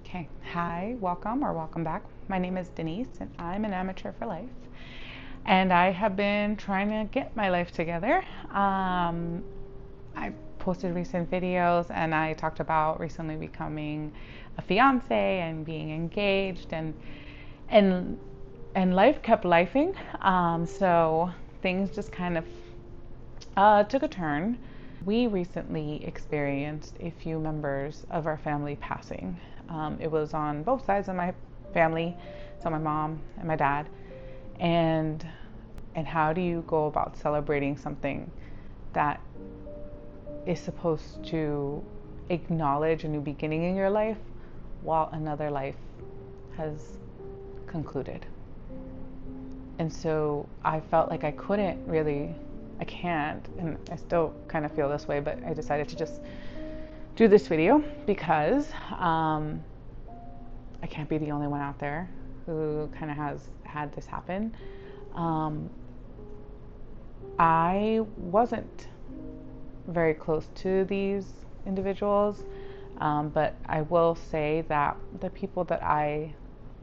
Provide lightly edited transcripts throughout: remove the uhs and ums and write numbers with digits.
Okay, hi, welcome or welcome back. My name is Denise and I'm an amateur for life. And I have been trying to get my life together. I posted recent videos and I talked about recently becoming a fiance and being engaged and and life kept lifing. So things just kind of took a turn. We recently experienced a few members of our family passing. It was on both sides of my family, so my mom and my dad. And and how do you go about celebrating something that is supposed to acknowledge a new beginning in your life while another life has concluded? And so I felt like I can't, and I still kind of feel this way, but I decided to just do this video because I can't be the only one out there who kind of has had this happen. Um, I wasn't very close to these individuals, but I will say that the people that I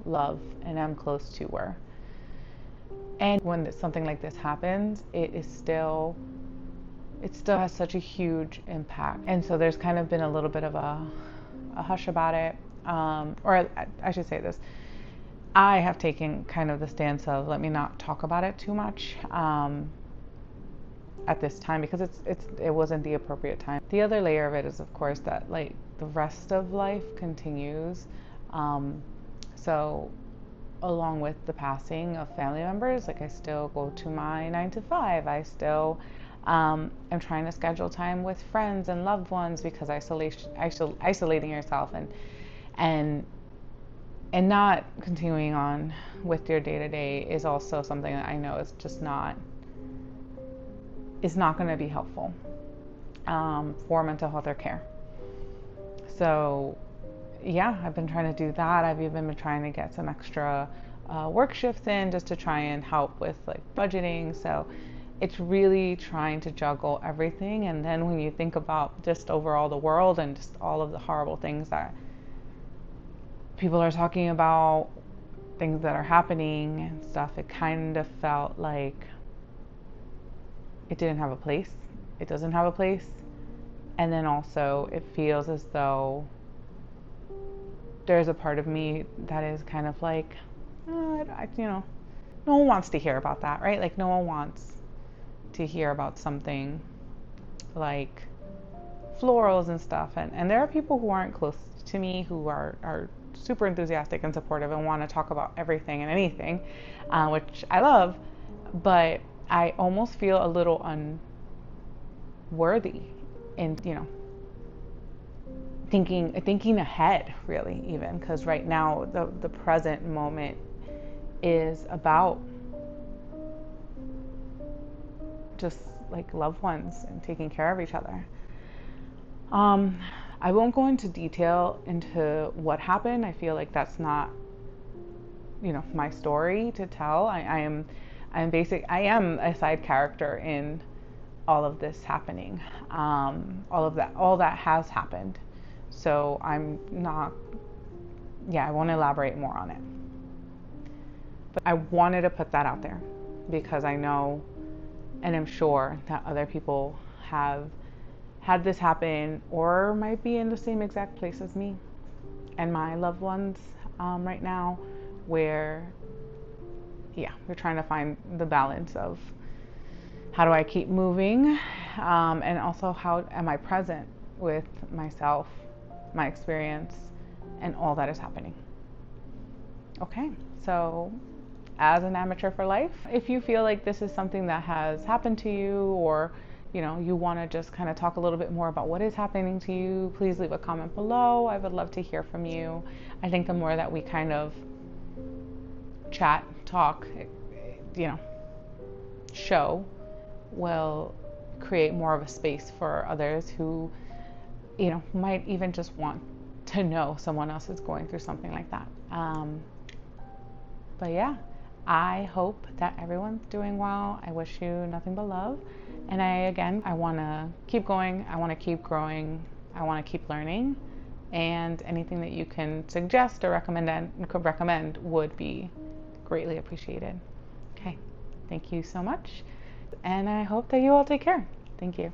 love and am close to were. And when something like this happens, it still has such a huge impact. And so there's kind of been a little bit of a hush about it. Or I should say this. I have taken kind of the stance of let me not talk about it too much at this time because it wasn't the appropriate time. The other layer of it is, of course, that like the rest of life continues. So along with the passing of family members, like I still go to my 9 to 5. I still am trying to schedule time with friends and loved ones because isolating yourself and and not continuing on with your day to day is also something that I know is not going to be helpful for mental health or care. So yeah, I've been trying to do that. I've even been trying to get some extra work shifts in just to try and help with like budgeting. So it's really trying to juggle everything. And then when you think about just overall the world and just all of the horrible things that people are talking about, things that are happening and stuff, it kind of felt like it didn't have a place. It doesn't have a place. And then also it feels as though there's a part of me that is kind of like, no one wants to hear about that, right? Like no one wants to hear about something like florals and stuff. And there are people who aren't close to me who are super enthusiastic and supportive and want to talk about everything and anything, which I love, but I almost feel a little unworthy in, thinking ahead, really, even because right now the present moment is about just like loved ones and taking care of each other. I won't go into detail into what happened. I feel like that's not, my story to tell. I am a side character in all of this happening. All that has happened. So I'm not, I won't elaborate more on it. But I wanted to put that out there because I know and I'm sure that other people have had this happen or might be in the same exact place as me and my loved ones right now, where we're trying to find the balance of how do I keep moving, and also how am I present with myself, my experience, and all that is happening. Okay, so as an amateur for life, if you feel like this is something that has happened to you, or you want to just kind of talk a little bit more about what is happening to you, please leave a comment below. I would love to hear from you. I think the more that we kind of chat, talk, show will create more of a space for others who might even just want to know someone else is going through something like that. But yeah, I hope that everyone's doing well. I wish you nothing but love. And I want to keep going. I want to keep growing. I want to keep learning. and anything that you can suggest or recommend would be greatly appreciated. Okay, thank you so much, and I hope that you all take care. Thank you.